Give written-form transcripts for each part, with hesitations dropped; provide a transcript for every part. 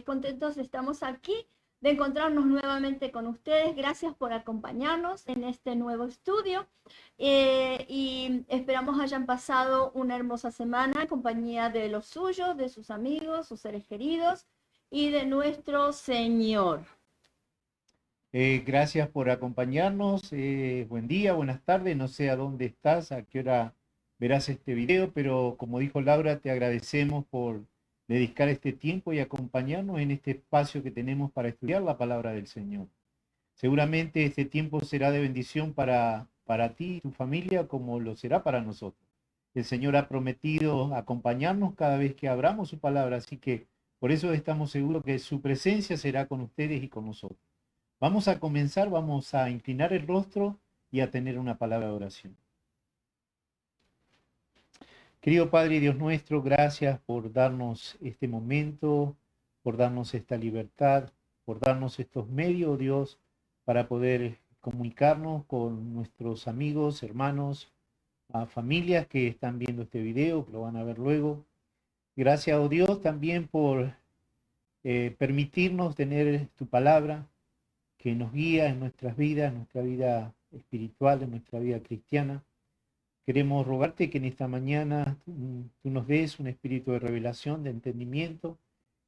contentos estamos aquí de encontrarnos nuevamente con ustedes. Gracias por acompañarnos en este nuevo estudio y esperamos hayan pasado una hermosa semana en compañía de los suyos, de sus amigos, sus seres queridos y de nuestro Señor. Gracias por acompañarnos. Buen día, buenas tardes. No sé a dónde estás, a qué hora verás este video, pero como dijo Laura, te agradecemos por dedicar este tiempo y acompañarnos en este espacio que tenemos para estudiar la palabra del Señor. Seguramente este tiempo será de bendición para ti y tu familia como lo será para nosotros. El Señor ha prometido acompañarnos cada vez que abramos su palabra, así que por eso estamos seguros que su presencia será con ustedes y con nosotros. Vamos a comenzar, vamos a inclinar el rostro y a tener una palabra de oración. Querido Padre y Dios nuestro, gracias por darnos este momento, por darnos esta libertad, por darnos estos medios, Dios, para poder comunicarnos con nuestros amigos, hermanos, familias que están viendo este video, que lo van a ver luego. Gracias, oh Dios, también por permitirnos tener tu palabra, que nos guía en nuestras vidas, en nuestra vida espiritual, en nuestra vida cristiana. Queremos rogarte que en esta mañana tú nos des un espíritu de revelación, de entendimiento,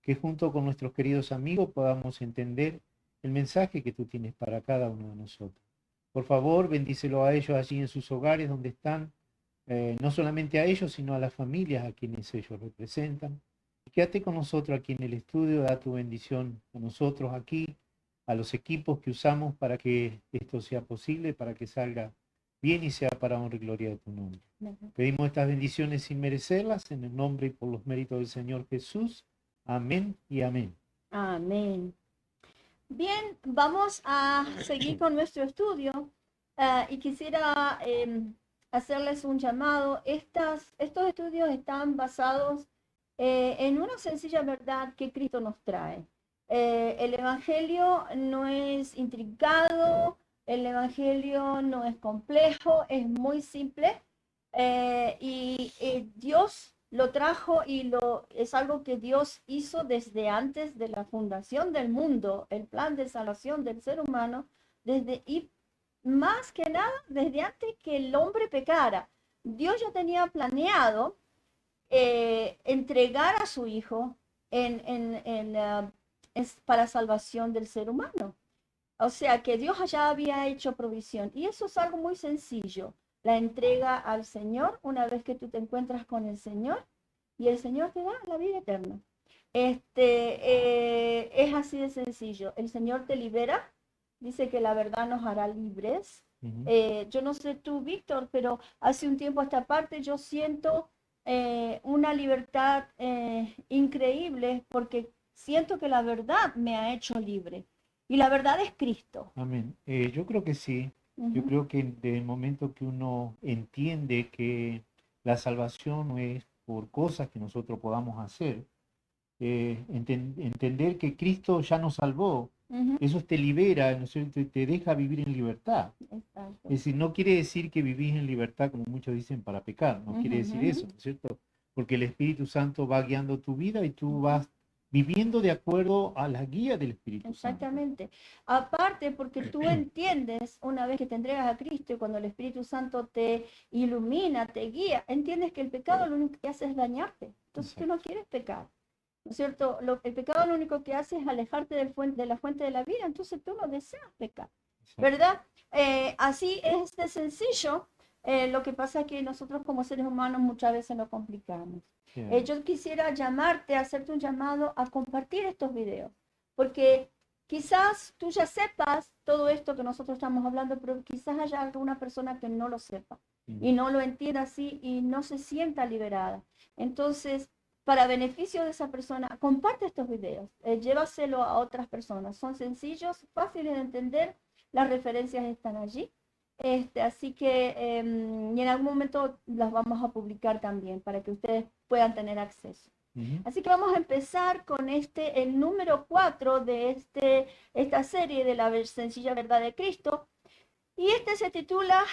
que junto con nuestros queridos amigos podamos entender el mensaje que tú tienes para cada uno de nosotros. Por favor, bendícelo a ellos allí en sus hogares donde están, no solamente a ellos, sino a las familias a quienes ellos representan. Y quédate con nosotros aquí en el estudio, da tu bendición a nosotros aquí, a los equipos que usamos para que esto sea posible, para que salga bien y sea para honra y gloria de tu nombre. Pedimos estas bendiciones sin merecerlas, en el nombre y por los méritos del Señor Jesús. Amén y amén. Amén. Bien, vamos a seguir con nuestro estudio y quisiera hacerles un llamado. Estos estudios están basados en una sencilla verdad que Cristo nos trae. El Evangelio no es intrincado, el Evangelio no es complejo, es muy simple y Dios lo trajo y es algo que Dios hizo desde antes de la fundación del mundo, el plan de salvación del ser humano, y más que nada desde antes que el hombre pecara. Dios ya tenía planeado entregar a su hijo para salvación del ser humano. O sea que Dios ya había hecho provisión. Y eso es algo muy sencillo. La entrega al Señor una vez que tú te encuentras con el Señor y el Señor te da la vida eterna. Es así de sencillo. El Señor te libera. Dice que la verdad nos hará libres. Yo no sé tú, Víctor, pero hace un tiempo a esta parte yo siento una libertad increíble porque siento que la verdad me ha hecho libre. Y la verdad es Cristo. Amén. Yo creo que sí. Yo creo que desde el momento que uno entiende que la salvación no es por cosas que nosotros podamos hacer, entender que Cristo ya nos salvó, eso te libera, ¿no es cierto? Te deja vivir en libertad. Exacto. Es decir, no quiere decir que vivís en libertad, como muchos dicen, para pecar, no quiere decir eso, ¿no es cierto? Porque el Espíritu Santo va guiando tu vida y tú vas viviendo de acuerdo a la guía del Espíritu Santo. Exactamente. Aparte, porque tú entiendes, una vez que te entregas a Cristo y cuando el Espíritu Santo te ilumina, te guía, entiendes que el pecado lo único que hace es dañarte. Entonces tú no quieres pecar. ¿No es cierto? El pecado lo único que hace es alejarte de la fuente de la vida, entonces tú no deseas pecar, ¿verdad? Así es de sencillo. Lo que pasa es que nosotros como seres humanos muchas veces lo complicamos. Yo quisiera llamarte, hacerte un llamado a compartir estos videos, porque quizás tú ya sepas todo esto que nosotros estamos hablando, pero quizás haya alguna persona que no lo sepa y no lo entienda así y no se sienta liberada. Entonces, para beneficio de esa persona, comparte estos videos, llévaselo a otras personas. Son sencillos, fáciles de entender, las referencias están allí. Así que y en algún momento las vamos a publicar también para que ustedes puedan tener acceso. Así que vamos a empezar con el número 4 de esta serie de la sencilla verdad de Cristo. Y se titula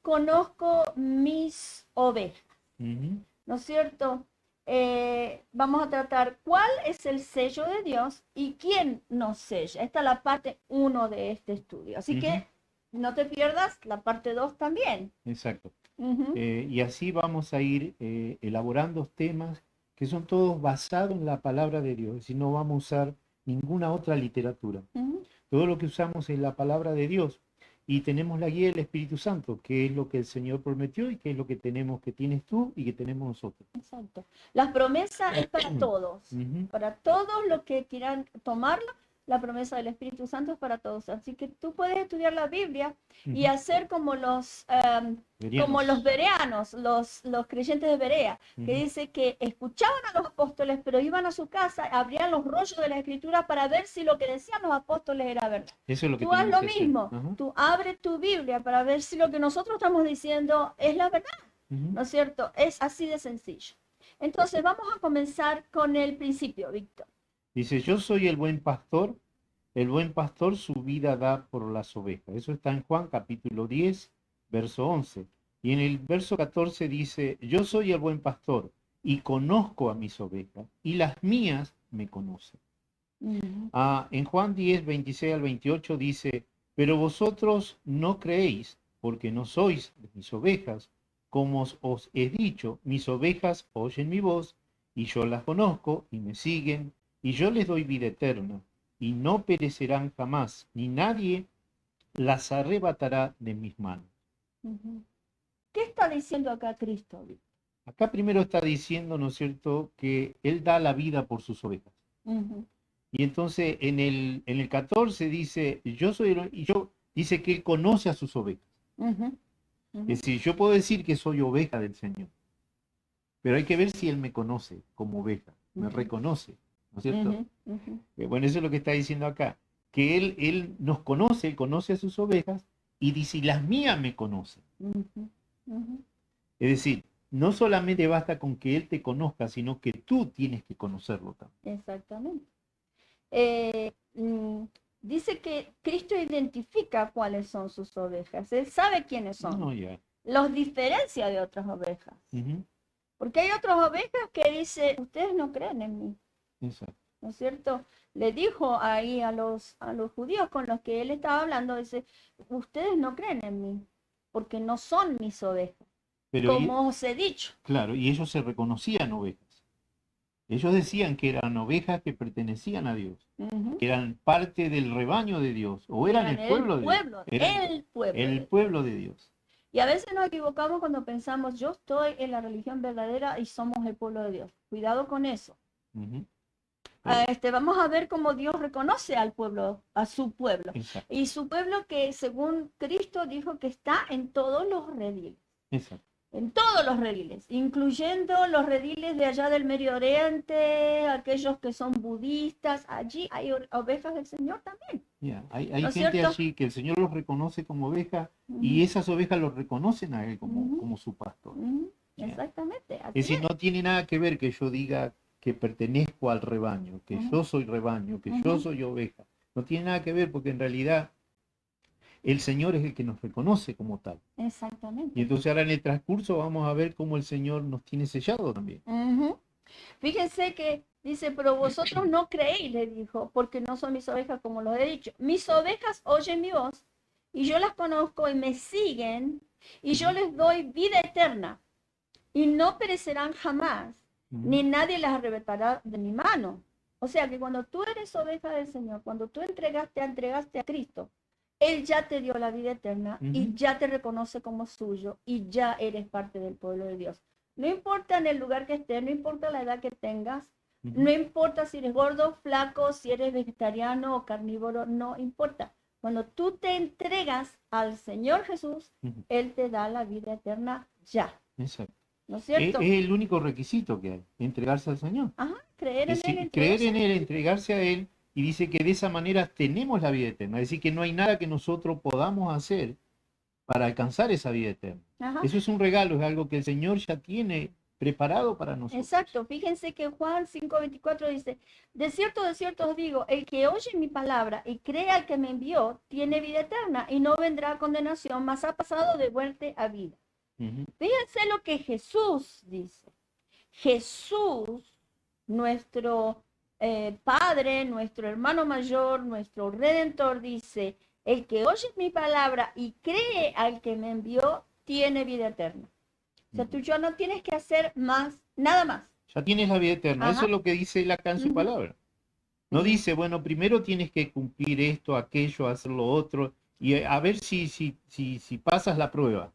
Conozco mis ovejas. ¿No es cierto? vamos a tratar cuál es el sello de Dios y quién nos sella. Esta es la parte 1 de este estudio. Así que no te pierdas la parte 2 también. Exacto. Y así vamos a ir elaborando temas que son todos basados en la palabra de Dios. Es decir, no vamos a usar ninguna otra literatura. Todo lo que usamos es la palabra de Dios. Y tenemos la guía del Espíritu Santo, que es lo que el Señor prometió y que es lo que tenemos, que tienes tú y que tenemos nosotros. Exacto. La promesa es para todos. Para todos los que quieran tomarla, la promesa del Espíritu Santo es para todos. Así que tú puedes estudiar la Biblia y hacer como los bereanos, los creyentes de Berea, que dice que escuchaban a los apóstoles, pero iban a su casa, abrían los rollos de la Escritura para ver si lo que decían los apóstoles era verdad. Eso es lo que tú haz lo mismo. Tú abres tu Biblia para ver si lo que nosotros estamos diciendo es la verdad. ¿No es cierto? Es así de sencillo. Entonces vamos a comenzar con el principio, Víctor. Dice, yo soy el buen pastor su vida da por las ovejas. Eso está en Juan capítulo 10, verso 11. Y en el verso 14 dice, yo soy el buen pastor y conozco a mis ovejas y las mías me conocen. En Juan 10, 26 al 28 dice, pero vosotros no creéis porque no sois de mis ovejas. Como os he dicho, mis ovejas oyen mi voz y yo las conozco y me siguen. Y yo les doy vida eterna, y no perecerán jamás, ni nadie las arrebatará de mis manos. ¿Qué está diciendo acá Cristo? Acá primero está diciendo, ¿no es cierto?, que Él da la vida por sus ovejas. Y entonces en el 14 dice, dice que Él conoce a sus ovejas. Es decir, yo puedo decir que soy oveja del Señor, pero hay que ver si Él me conoce como oveja, me reconoce. ¿No es cierto? Bueno, eso es lo que está diciendo acá, que él nos conoce, Él conoce a sus ovejas, y dice, y las mías me conocen. Es decir, no solamente basta con que Él te conozca, sino que tú tienes que conocerlo también. Exactamente. Dice que Cristo identifica cuáles son sus ovejas, Él sabe quiénes son, los diferencia de otras ovejas. Porque hay otras ovejas que dice, ustedes no creen en mí. Exacto. ¿No es cierto? Le dijo ahí a los judíos con los que él estaba hablando, dice, ustedes no creen en mí, porque no son mis ovejas, como os he dicho. Claro, y ellos se reconocían ovejas. Ellos decían que eran ovejas que pertenecían a Dios, que eran parte del rebaño de Dios, o eran el pueblo de Dios. El pueblo de Dios. Y a veces nos equivocamos cuando pensamos, yo estoy en la religión verdadera y somos el pueblo de Dios. Cuidado con eso. Vamos a ver cómo Dios reconoce al pueblo, a su pueblo. Exacto. Y su pueblo que según Cristo dijo que está en todos los rediles. Exacto. En todos los rediles, incluyendo los rediles de allá del Medio Oriente, aquellos que son budistas, allí hay ovejas del Señor también. Hay gente allí que el Señor los reconoce como ovejas y esas ovejas los reconocen a Él como su pastor. Exactamente. Es decir, no tiene nada que ver que yo diga que pertenezco al rebaño, que yo soy rebaño, que yo soy oveja. No tiene nada que ver porque en realidad el Señor es el que nos reconoce como tal. Exactamente. Y entonces ahora en el transcurso vamos a ver cómo el Señor nos tiene sellado también. Fíjense que dice, pero vosotros no creéis, le dijo, porque no son mis ovejas como los he dicho. Mis ovejas oyen mi voz y yo las conozco y me siguen y yo les doy vida eterna y no perecerán jamás, ni nadie las arrebatará de mi mano. O sea que cuando tú eres oveja del Señor, cuando tú entregaste a Cristo, Él ya te dio la vida eterna y ya te reconoce como suyo y ya eres parte del pueblo de Dios. No importa en el lugar que estés, no importa la edad que tengas, no importa si eres gordo, flaco, si eres vegetariano o carnívoro, no importa. Cuando tú te entregas al Señor Jesús, Él te da la vida eterna ya. Exacto. ¿No es cierto? Es el único requisito que hay, entregarse al Señor. Creer en Él. Creer en Él, entregarse a Él, y dice que de esa manera tenemos la vida eterna. Es decir, que no hay nada que nosotros podamos hacer para alcanzar esa vida eterna. Eso es un regalo, es algo que el Señor ya tiene preparado para nosotros. Exacto, fíjense que Juan 5:24 dice, de cierto os digo, el que oye mi palabra y cree al que me envió, tiene vida eterna y no vendrá a condenación, mas ha pasado de muerte a vida. Fíjense lo que Jesús dice. Jesús, nuestro Padre, nuestro hermano mayor, nuestro Redentor, dice, el que oye mi palabra y cree al que me envió, tiene vida eterna. O sea, tú ya no tienes que hacer más, nada más. Ya tienes la vida eterna. Ajá. Eso es lo que dice él acá en su palabra. No dice, bueno, primero tienes que cumplir esto, aquello, hacer lo otro, y a ver si pasas la prueba.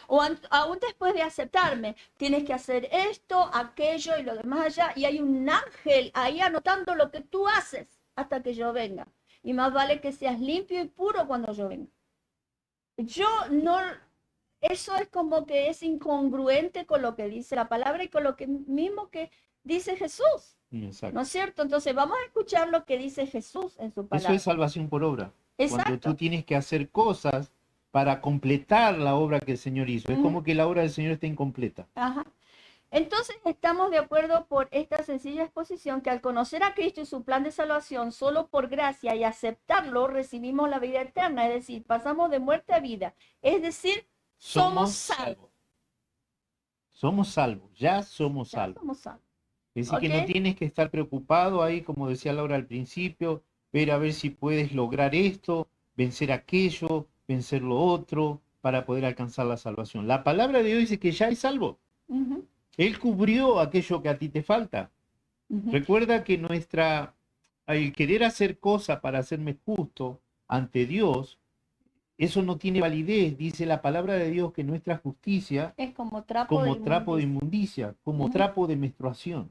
O aún después de aceptarme, tienes que hacer esto, aquello y lo demás allá, y hay un ángel ahí anotando lo que tú haces hasta que yo venga. Y más vale que seas limpio y puro cuando yo venga. Yo no, eso es como que es incongruente con lo que dice la palabra y con lo que mismo que dice Jesús. Exacto. ¿No es cierto? Entonces vamos a escuchar lo que dice Jesús en su palabra. Eso es salvación por obra. Exacto. Cuando tú tienes que hacer cosas para completar la obra que el Señor hizo. Es como que la obra del Señor está incompleta. Ajá. Entonces estamos de acuerdo por esta sencilla exposición que al conocer a Cristo y su plan de salvación solo por gracia y aceptarlo recibimos la vida eterna, es decir, pasamos de muerte a vida, es decir, somos salvos. Somos salvos, ya somos salvos. Somos salvos. Es decir, que no tienes que estar preocupado ahí, como decía Laura al principio, ver a ver si puedes lograr esto, vencer aquello, vencer lo otro, para poder alcanzar la salvación. La palabra de Dios dice que ya eres salvo. Él cubrió aquello que a ti te falta. Recuerda que al querer hacer cosas para hacerme justo ante Dios, eso no tiene validez. Dice la palabra de Dios que nuestra justicia es como trapo de inmundicia, como trapo de menstruación.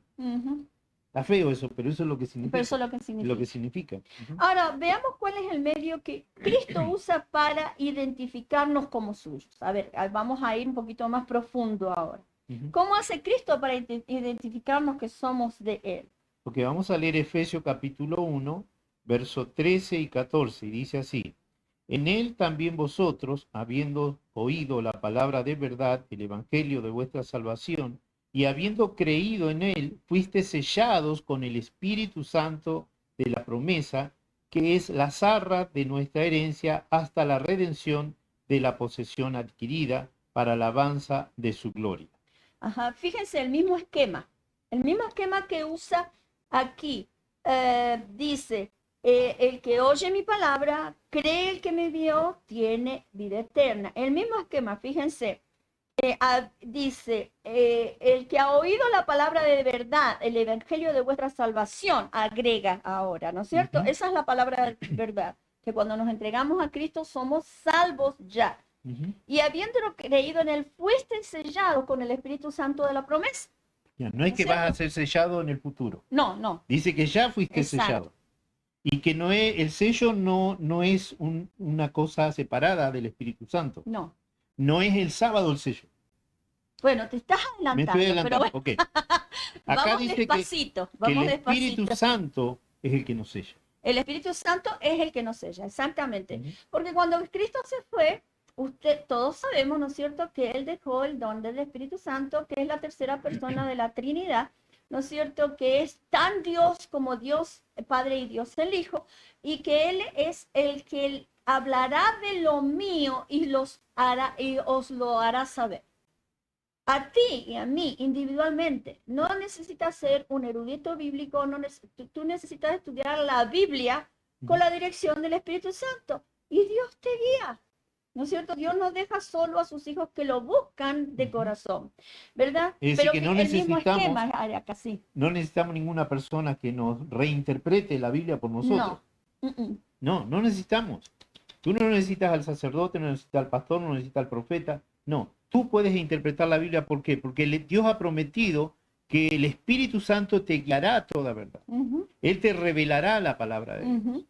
Está feo eso, pero eso es lo que significa. Pero eso es lo que significa. Ahora, veamos cuál es el medio que Cristo usa para identificarnos como suyos. A ver, vamos a ir un poquito más profundo ahora. ¿Cómo hace Cristo para identificarnos que somos de Él? Porque vamos a leer Efesios capítulo 1, versos 13 y 14, y dice así: en Él también vosotros, habiendo oído la palabra de verdad, el evangelio de vuestra salvación, y habiendo creído en Él, fuisteis sellados con el Espíritu Santo de la promesa, que es la arra de nuestra herencia hasta la redención de la posesión adquirida para la alabanza de su gloria. Ajá, fíjense, el mismo esquema que usa aquí, dice, el que oye mi palabra, cree el que me envió, tiene vida eterna. El mismo esquema, fíjense, dice, el que ha oído la palabra de verdad, el evangelio de vuestra salvación, agrega ahora, ¿no es cierto? Esa es la palabra de verdad, que cuando nos entregamos a Cristo somos salvos ya. Y habiendo creído en Él, fuiste sellado con el Espíritu Santo de la promesa. Ya, no es que vas a ser sellado en el futuro. No. Dice que ya fuiste sellado. Y que no es, el sello no es una cosa separada del Espíritu Santo. No. No es el sábado el sello. Bueno, te estás adelantando. Me estoy adelantando, pero bueno. ok. Acá vamos dice despacito, que el Espíritu Santo es el que nos sella. El Espíritu Santo es el que nos sella, exactamente. Porque cuando Cristo se fue, todos sabemos, ¿no es cierto?, que Él dejó el don del Espíritu Santo, que es la tercera persona de la Trinidad, ¿no es cierto?, que es tan Dios como Dios Padre y Dios el Hijo, y que Él es el que hablará de lo mío y os lo hará saber. A ti y a mí individualmente, no necesitas ser un erudito bíblico, tú necesitas estudiar la Biblia con la dirección del Espíritu Santo, y Dios te guía. ¿No es cierto? Dios no deja solo a sus hijos que lo buscan de corazón, ¿verdad? Es Pero decir, que no el mismo necesitamos, esquema acá, sí. No necesitamos ninguna persona que nos reinterprete la Biblia por nosotros. No necesitamos. Tú no necesitas al sacerdote, no necesitas al pastor, no necesitas al profeta. No, tú puedes interpretar la Biblia. ¿Por qué? Porque Dios ha prometido que el Espíritu Santo te guiará a toda verdad. Él te revelará la palabra de Dios.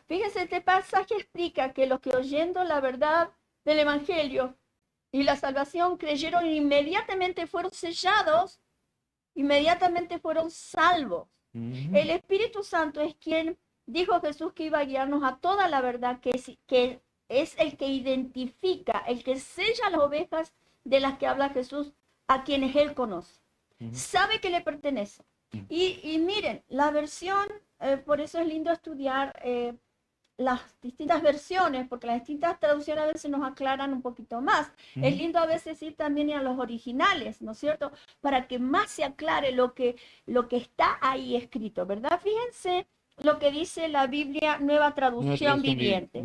Fíjense, este pasaje explica que los que oyendo la verdad del Evangelio y la salvación creyeron inmediatamente fueron sellados, inmediatamente fueron salvos. El Espíritu Santo es quien dijo Jesús que iba a guiarnos a toda la verdad, que es el que identifica, el que sella las ovejas de las que habla Jesús, a quienes Él conoce. Sabe que le pertenece. Y miren, la versión, por eso es lindo estudiar las distintas versiones, porque las distintas traducciones a veces nos aclaran un poquito más. Es lindo a veces ir también a los originales, ¿no es cierto? Para que más se aclare lo que está ahí escrito, ¿verdad? Fíjense lo que dice la Biblia, Nueva Traducción Viviente.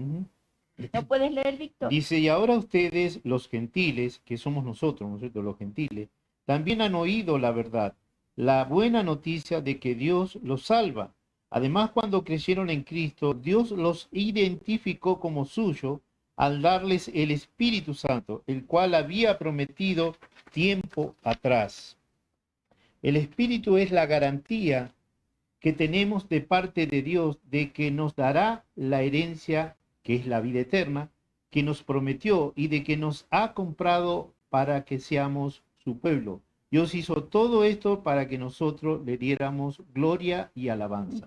¿No puedes leer, Víctor? Dice, y ahora ustedes, los gentiles, que somos nosotros, ¿no es cierto? Los gentiles, también han oído la verdad, la buena noticia de que Dios los salva. Además, cuando creyeron en Cristo, Dios los identificó como suyo al darles el Espíritu Santo, el cual había prometido tiempo atrás. El Espíritu es la garantía que tenemos de parte de Dios de que nos dará la herencia, que es la vida eterna, que nos prometió y de que nos ha comprado para que seamos su pueblo. Dios hizo todo esto para que nosotros le diéramos gloria y alabanza.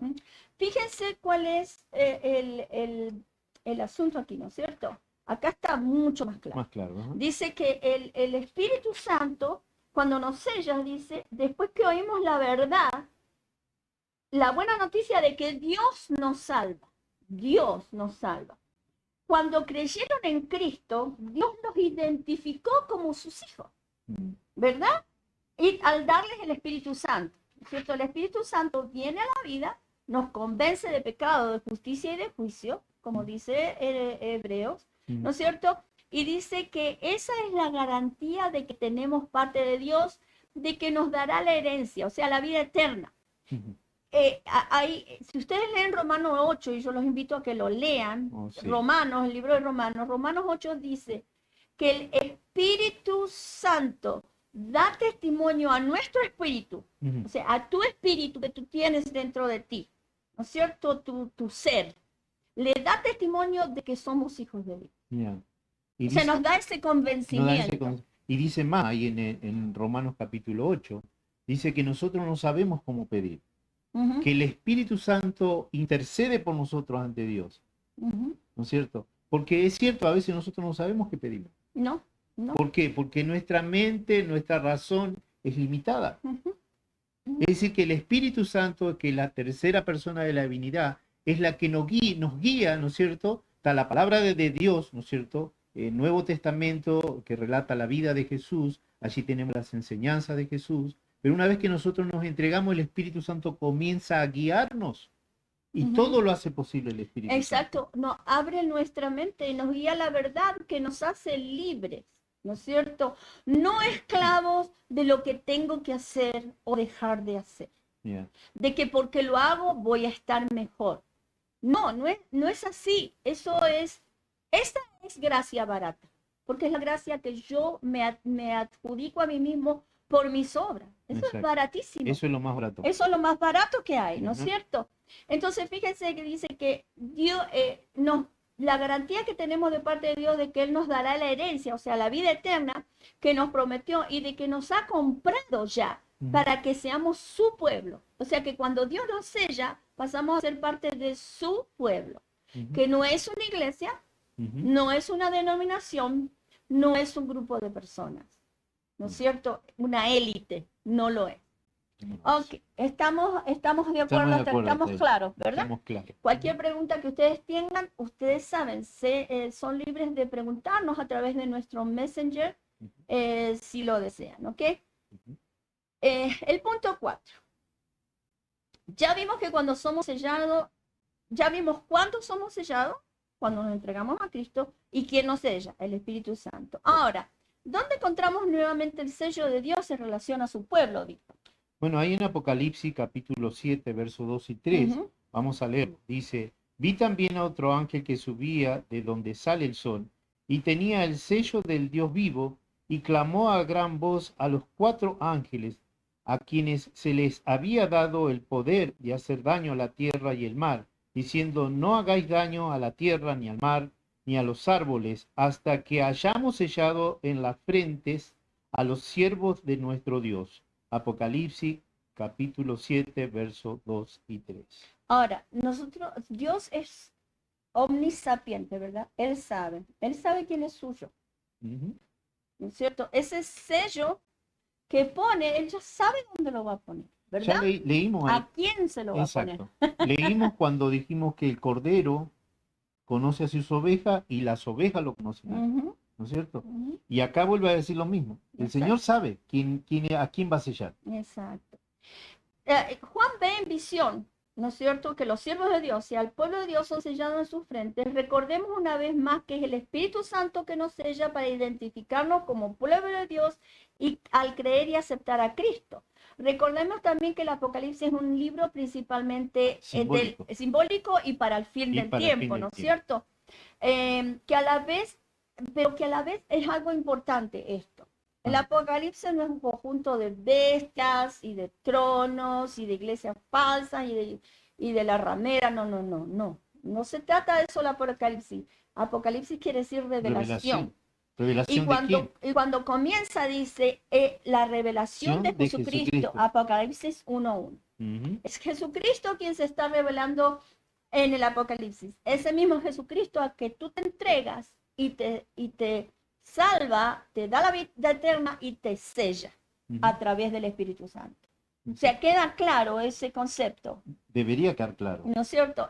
Fíjense cuál es el asunto aquí, ¿no es cierto? Acá está mucho más claro. Más claro, ¿no? Dice que el Espíritu Santo, cuando nos sella, dice, después que oímos la verdad, la buena noticia de que Dios nos salva. Dios nos salva. Cuando creyeron en Cristo, Dios los identificó como sus hijos, ¿verdad? Y al darles el Espíritu Santo, ¿cierto? El Espíritu Santo viene a la vida, nos convence de pecado, de justicia y de juicio, como dice Hebreos, ¿no es cierto? Y dice que esa es la garantía de que tenemos parte de Dios, de que nos dará la herencia, o sea, la vida eterna. Si ustedes leen Romanos 8, y yo los invito a que lo lean, Romanos, el libro de Romanos 8 dice que el Espíritu Santo da testimonio a nuestro espíritu, o sea, a tu espíritu que tú tienes dentro de ti, ¿no es cierto? Tu ser, le da testimonio de que somos hijos de Dios. Y o sea, nos da ese convencimiento. Y dice más, ahí en Romanos capítulo 8, dice que nosotros no sabemos cómo pedir. Que el Espíritu Santo intercede por nosotros ante Dios. ¿No es cierto? Porque es cierto, a veces nosotros no sabemos qué pedimos. No. ¿Por qué? Porque nuestra mente, nuestra razón es limitada. Es decir, que el Espíritu Santo, que la tercera persona de la divinidad, es la que nos guía, ¿no es cierto? Está la palabra de Dios, ¿no es cierto? El Nuevo Testamento que relata la vida de Jesús, allí tenemos las enseñanzas de Jesús. Pero una vez que nosotros nos entregamos, el Espíritu Santo comienza a guiarnos. Y todo lo hace posible el Espíritu Santo. Exacto, nos abre nuestra mente y nos guía a la verdad que nos hace libres, ¿no es cierto? No esclavos de lo que tengo que hacer o dejar de hacer. De que porque lo hago voy a estar mejor. No es así. Esa es gracia barata. Porque es la gracia que yo me adjudico a mí mismo por mis obras. Eso es baratísimo. Eso es lo más barato. Eso es lo más barato que hay, ¿no es cierto? Entonces, fíjense que dice que Dios, la garantía que tenemos de parte de Dios de que Él nos dará la herencia, o sea, la vida eterna que nos prometió y de que nos ha comprado ya para que seamos su pueblo. O sea, que cuando Dios nos sella, pasamos a ser parte de su pueblo, que no es una iglesia, no es una denominación, no es un grupo de personas. ¿No es cierto? Una élite, no lo es. Ok, estamos de acuerdo, estamos claros, ¿verdad? Estamos claros. Cualquier pregunta que ustedes tengan, ustedes saben, son libres de preguntarnos a través de nuestro Messenger, si lo desean, ¿ok? El punto 4. Ya vimos que cuando somos sellados, ya vimos cuándo somos sellados, cuando nos entregamos a Cristo, y quién nos sella, el Espíritu Santo. Ahora, ¿dónde encontramos nuevamente el sello de Dios en relación a su pueblo, Víctor? Bueno, ahí en Apocalipsis capítulo 7, versos 2 y 3, vamos a leer. Dice, vi también a otro ángel que subía de donde sale el sol, y tenía el sello del Dios vivo, y clamó a gran voz a los 4 ángeles, a quienes se les había dado el poder de hacer daño a la tierra y el mar, diciendo, no hagáis daño a la tierra ni al mar, ni a los árboles, hasta que hayamos sellado en las frentes a los siervos de nuestro Dios. Apocalipsis, capítulo 7, versos 2 y 3. Ahora, Dios es omnisapiente, ¿verdad? Él sabe quién es suyo. ¿No es cierto? Ese sello que pone, Él ya sabe dónde lo va a poner, ¿verdad? Ya leímos ahí. ¿A quién se lo va a poner? Leímos cuando dijimos que el Cordero conoce a sus ovejas y las ovejas lo conocen a él, Ujú, ¿no es cierto? ujú. Y acá vuelve a decir lo mismo. El Exacto. Señor sabe a quién va a sellar. Exacto. Juan ve en visión, ¿no es cierto?, que los siervos de Dios y al pueblo de Dios son sellados en sus frentes. Recordemos una vez más que es el Espíritu Santo que nos sella para identificarnos como pueblo de Dios y al creer y aceptar a Cristo. Recordemos también que el Apocalipsis es un libro principalmente simbólico y para el fin del tiempo, ¿no es cierto? Que a la vez, pero que a la vez es algo importante esto. El Apocalipsis no es un conjunto de bestias y de tronos y de iglesias falsas y de la ramera, no. No se trata de eso el Apocalipsis. Apocalipsis quiere decir revelación. ¿Revelación de quién? Y cuando comienza dice la revelación de Jesucristo, Apocalipsis 1:1. Es Jesucristo quien se está revelando en el Apocalipsis. Ese mismo Jesucristo a que tú te entregas y te salva, te da la vida eterna y te sella a través del Espíritu Santo. O sea, queda claro ese concepto. Debería quedar claro. ¿No es cierto?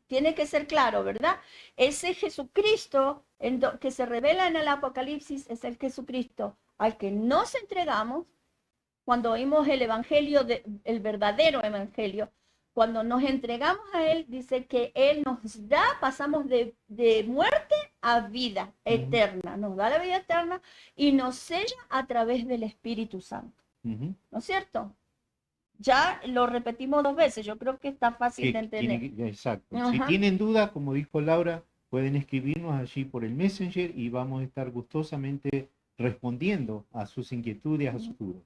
Tiene que ser claro, ¿verdad? Ese Jesucristo que se revela en el Apocalipsis es el Jesucristo al que nos entregamos cuando oímos el Evangelio, el verdadero Evangelio. Cuando nos entregamos a Él, dice que Él nos da, pasamos de muerte a vida eterna. Nos da la vida eterna y nos sella a través del Espíritu Santo. ¿No es cierto? Ya lo repetimos 2 veces, yo creo que está fácil de entender. Exacto. Si tienen dudas, como dijo Laura, pueden escribirnos allí por el Messenger y vamos a estar gustosamente respondiendo a sus inquietudes, a sus dudas.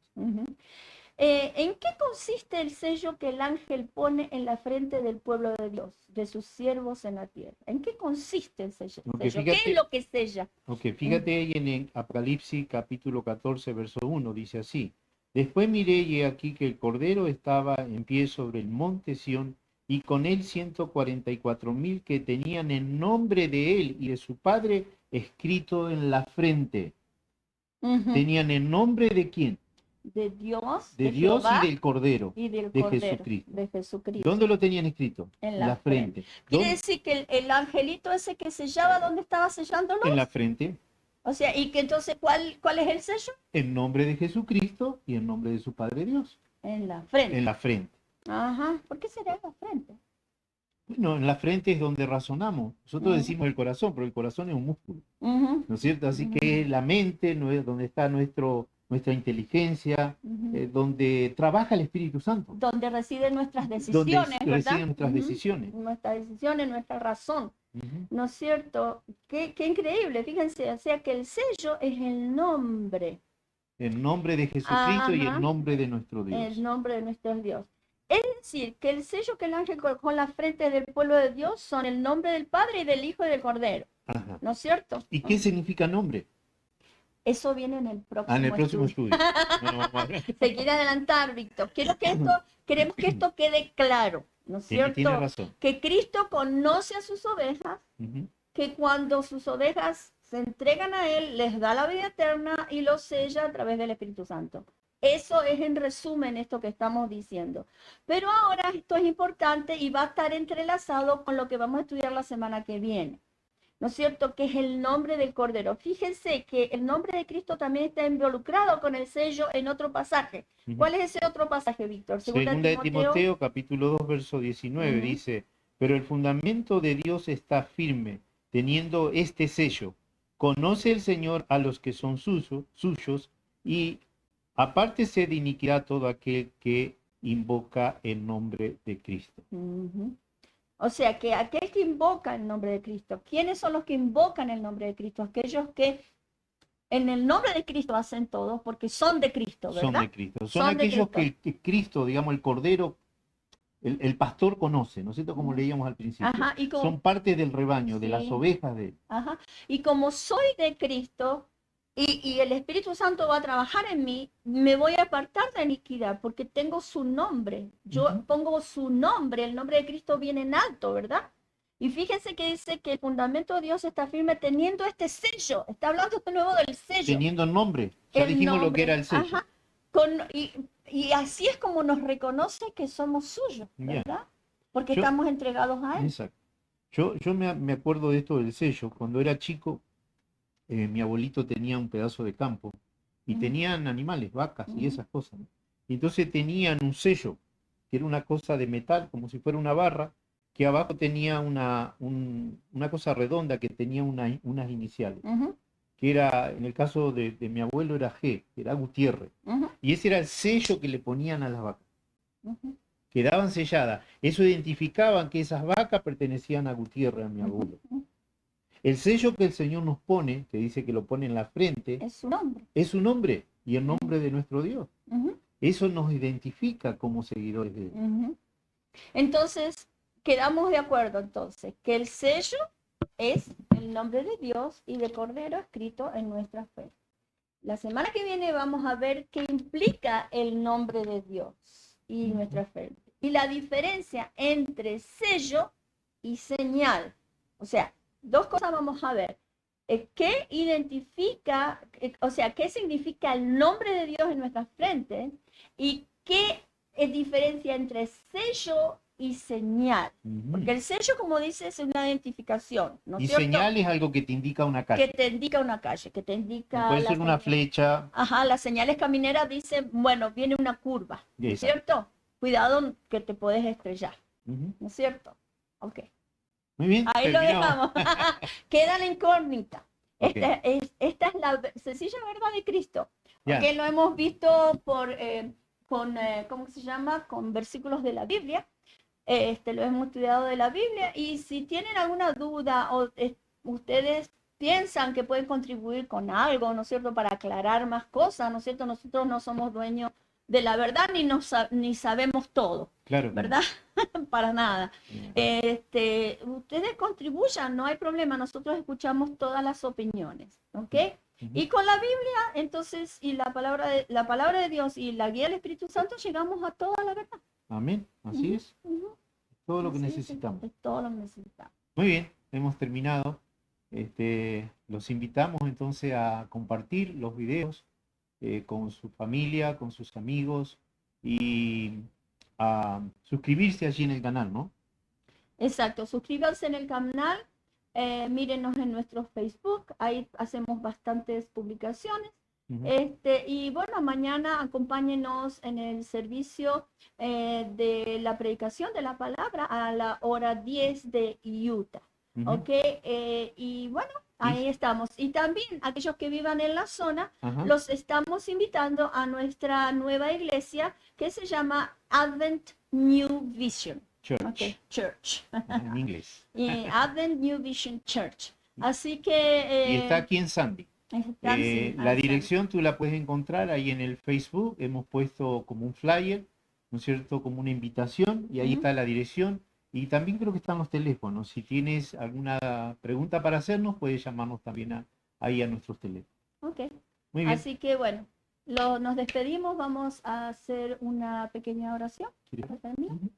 ¿En qué consiste el sello que el ángel pone en la frente del pueblo de Dios, de sus siervos en la tierra? ¿En qué consiste el sello? Fíjate, ¿Qué es lo que sella? Fíjate ahí en el Apocalipsis capítulo 14, verso 1, dice así: Después miré y he aquí que el Cordero estaba en pie sobre el monte Sión, y con él 144,000 que tenían el nombre de él y de su Padre escrito en la frente. ¿Tenían el nombre de quién? De Dios, de Dios Jehová, y del Cordero, y del de Cordero, Jesucristo. de Jesucristo. ¿Dónde lo tenían escrito? En la frente. Quiere decir que el angelito ese que sellaba, ¿dónde estaba sellándolo? En la frente. O sea, y que entonces, ¿cuál es el sello? El nombre de Jesucristo y el nombre de su Padre Dios. En la frente. En la frente. Ajá. ¿Por qué será en la frente? Bueno, en la frente es donde razonamos. Nosotros decimos el corazón, pero el corazón es un músculo. ¿No es cierto? Así que la mente no es donde está nuestra inteligencia, donde trabaja el Espíritu Santo. Donde residen nuestras decisiones, donde residen nuestras decisiones. Nuestras decisiones, nuestra razón. ¿No es cierto? Qué increíble, fíjense, o sea que el sello es el nombre. El nombre de Jesucristo y el nombre de nuestro Dios. El nombre de nuestro Dios. Es decir, que el sello que el ángel colocó en la frente del pueblo de Dios son el nombre del Padre y del Hijo y del Cordero. ¿No es cierto? ¿Y qué significa nombre? Eso viene en el próximo en el próximo estudio. Se quiere adelantar, Víctor. Queremos que esto quede claro, ¿no es cierto? Tiene razón. Que Cristo conoce a sus ovejas, que cuando sus ovejas se entregan a Él, les da la vida eterna y los sella a través del Espíritu Santo. Eso es en resumen esto que estamos diciendo. Pero ahora esto es importante y va a estar entrelazado con lo que vamos a estudiar la semana que viene. ¿No es cierto? Que es el nombre del Cordero. Fíjense que el nombre de Cristo también está involucrado con el sello en otro pasaje. ¿Cuál es ese otro pasaje, Víctor? Segunda de Timoteo, capítulo 2, verso 19, dice: Pero el fundamento de Dios está firme, teniendo este sello. Conoce el Señor a los que son suyos, y apártese de iniquidad todo aquel que invoca el nombre de Cristo. O sea, que aquel que invoca el nombre de Cristo, ¿quiénes son los que invocan el nombre de Cristo? Aquellos que en el nombre de Cristo hacen todo porque son de Cristo, ¿verdad? Son de Cristo. Son aquellos que Cristo, digamos, el Cordero, el pastor conoce, ¿no es cierto? Como leíamos al principio. Ajá, son parte del rebaño, de las ovejas de él. Ajá. Y como soy de Cristo y el Espíritu Santo va a trabajar en mí, me voy a apartar de iniquidad porque tengo su nombre. Yo pongo su nombre, el nombre de Cristo viene en alto, ¿verdad? Y fíjense que dice que el fundamento de Dios está firme teniendo este sello. Está hablando de nuevo del sello. Teniendo el nombre. Ya dijimos lo que era el sello. Ajá. Y así es como nos reconoce que somos suyos, ¿verdad? Porque estamos entregados a Él. Exacto. Yo me acuerdo de esto del sello. Cuando era chico, mi abuelito tenía un pedazo de campo y Ujú, tenían animales, vacas y ujú, esas cosas, ¿no? Y entonces tenían un sello, que era una cosa de metal, como si fuera una barra, que abajo tenía una cosa redonda que tenía unas iniciales, ujú, que era, en el caso de mi abuelo era G, era Gutiérrez. ujú, Y ese era el sello que le ponían a las vacas. ujú, Quedaban selladas. Eso identificaban que esas vacas pertenecían a Gutiérrez, a mi ujú, abuelo. ujú. El sello que el Señor nos pone, que dice que lo pone en la frente, Es su nombre. es su nombre y el Ujú, nombre de nuestro Dios. ujú, Eso nos identifica como seguidores de Él. ujú. Entonces, quedamos de acuerdo entonces que el sello es el nombre de Dios y de Cordero escrito en nuestra fe. La semana que viene vamos a ver qué implica el nombre de Dios y nuestra fe. Y la diferencia entre sello y señal. O sea, dos cosas vamos a ver. ¿Qué identifica, o sea, qué significa el nombre de Dios en nuestra frente? Y qué es diferencia entre sello y señal. Porque el sello, como dice, es una identificación, ¿no es Y cierto? señal es algo que te indica una Que calle. te indica una calle, que te indica Puede la ser una señal. flecha. Ajá, las señales camineras dicen, bueno, viene una curva, ¿no es Exacto. cierto? Cuidado que te puedes estrellar, Ujú. ¿no es cierto? Ok, Muy bien, ahí lo terminamos. dejamos. Queda la incógnita. Ok, Esta es la sencilla verdad de Cristo. ya. Ok, lo hemos visto ¿cómo se llama? Con versículos de la Biblia. Lo hemos estudiado de la Biblia y si tienen alguna duda o ustedes piensan que pueden contribuir con algo, ¿no es cierto?, para aclarar más cosas, ¿no es cierto? Nosotros no somos dueños de la verdad ni sabemos todo, Claro que no. ¿verdad? Para nada. Bien. Ustedes contribuyan, no hay problema, nosotros escuchamos todas las opiniones, ¿ok? Ujú. Y con la Biblia, entonces, y la palabra de Dios y la guía del Espíritu Santo, llegamos a toda la verdad. Amén, así Ujú, es. ujú. Todo lo que Así necesitamos. es todo lo que necesitamos. Muy bien, hemos terminado. Los invitamos entonces a compartir los videos con su familia, con sus amigos y a suscribirse allí en el canal, ¿no? Exacto, suscríbanse en el canal, mírenos en nuestro Facebook, ahí hacemos bastantes publicaciones. Ujú. Y bueno, mañana acompáñenos en el servicio de la predicación de la palabra a la hora 10 de Utah. Ujú. ¿Ok? Y bueno, Y- ahí estamos. Y también aquellos que vivan en la zona, Ajá. los estamos invitando a nuestra nueva iglesia que se llama Advent New Vision. Church, Ok, Church. en inglés. Y Advent New Vision Church. Así Y que... está aquí en Sandy. La dirección tú la puedes encontrar ahí en el Facebook. Hemos puesto como un flyer, ¿no es cierto? Como una invitación y ahí Ujú. está la dirección. Y también creo que están los teléfonos. Si tienes alguna pregunta para hacernos, puedes llamarnos también ahí a nuestros teléfonos. Ok. Muy bien. Así que bueno, nos despedimos. Vamos a hacer una pequeña oración. ¿Quieres? para terminar. Ujú.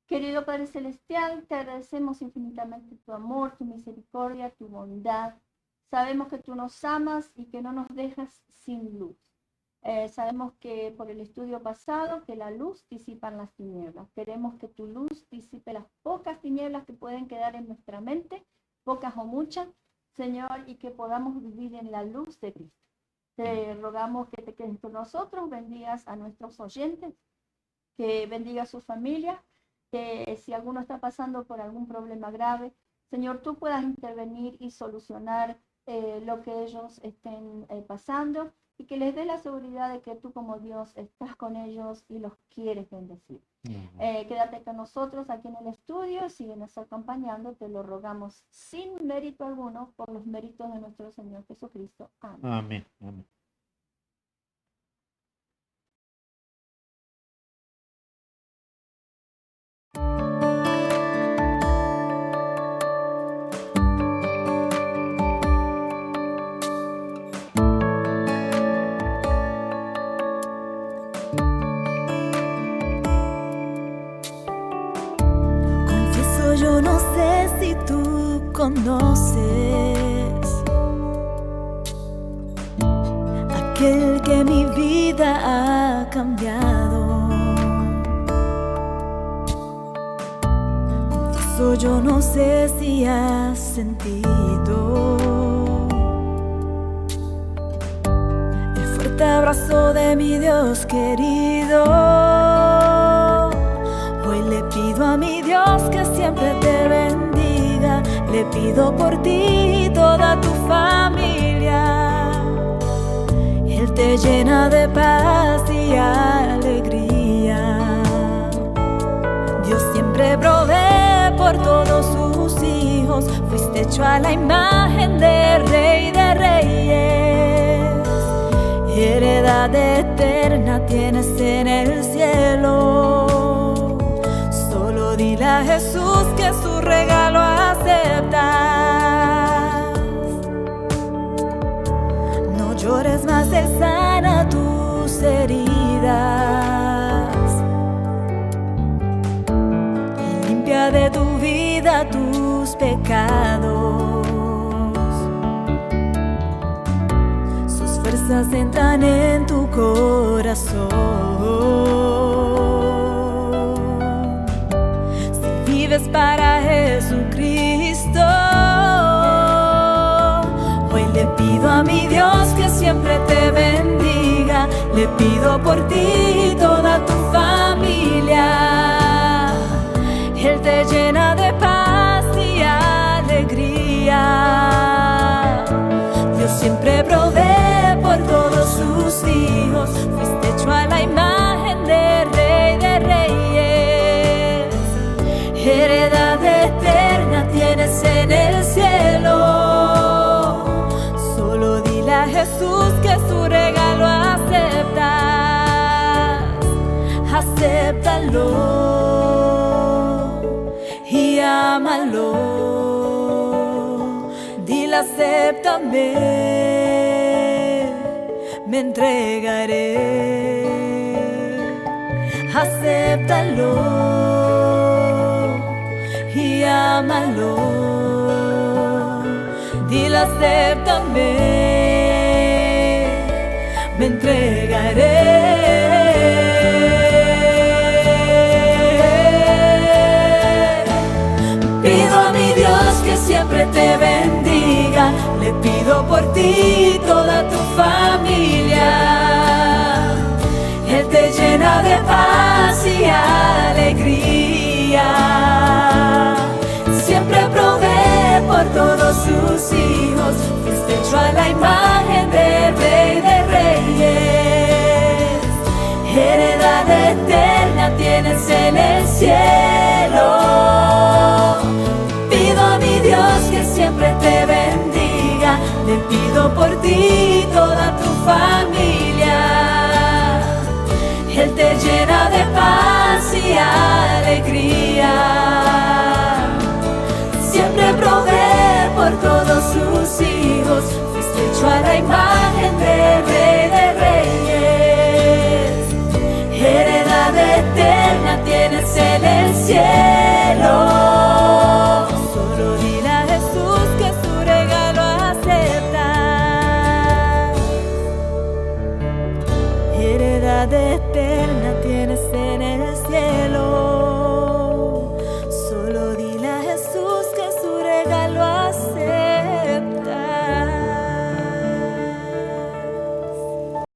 Querido Padre Celestial, te agradecemos infinitamente tu amor, tu misericordia, tu bondad. Sabemos que tú nos amas y que no nos dejas sin luz. Sabemos que por el estudio pasado, que la luz disipa las tinieblas. Queremos que tu luz disipe las pocas tinieblas que pueden quedar en nuestra mente, pocas o muchas, Señor, y que podamos vivir en la luz de Cristo. Te rogamos que te quedes con nosotros, bendigas a nuestros oyentes, que bendiga a su familia, que si alguno está pasando por algún problema grave, Señor, tú puedas intervenir y solucionar lo que ellos estén pasando y que les dé la seguridad de que tú como Dios estás con ellos y los quieres bendecir. Quédate con nosotros aquí en el estudio, síguenos acompañando, te lo rogamos sin mérito alguno, por los méritos de nuestro Señor Jesucristo. Amén. Amén. Amén. Confieso, yo no sé si tú conoces aquel que mi vida ha cambiado. Confieso, yo no sé si has sentido el fuerte abrazo de mi Dios querido. Hoy le pido a mi Dios que siempre te bendiga. Le pido por ti y toda tu familia. Él te llena de paz y alegría. Dios siempre provee por todos sus hijos. Fuiste hecho a la imagen de Rey de Reyes. Heredad eterna tienes en el cielo. Solo dile a Jesús que su regalo aceptas. No llores más, Él sana tus heridas y limpia de tu vida tus pecados. Sus fuerzas entran en tu corazón. Si vives para Jesucristo, hoy le pido a mi Dios que siempre te bendiga. Le pido por ti y toda tu familia. Él te llena de paz y alegría. Dios siempre provee por todos sus hijos. Fuiste hecho a la imagen de Rey de Reyes. Heredad eterna tienes en el cielo. Solo dile a Jesús que su regalo aceptas. Acéptalo y ámalo. Dile acéptame, me entregaré. Acéptalo y ámalo. Dile acéptame, me entregaré. Siempre te bendiga. Le pido por ti y toda tu familia. Él te llena de paz y alegría. Siempre provee por todos sus hijos. Fuiste hecho a la imagen de Rey de Reyes. Heredad eterna tienes en el cielo. Dios que siempre te bendiga. Le pido por ti y toda tu familia. Él te llena de paz y alegría. Siempre provee por todos sus hijos. Fuiste hecho a la imagen de Rey de Reyes. Heredad eterna tienes en el cielo. De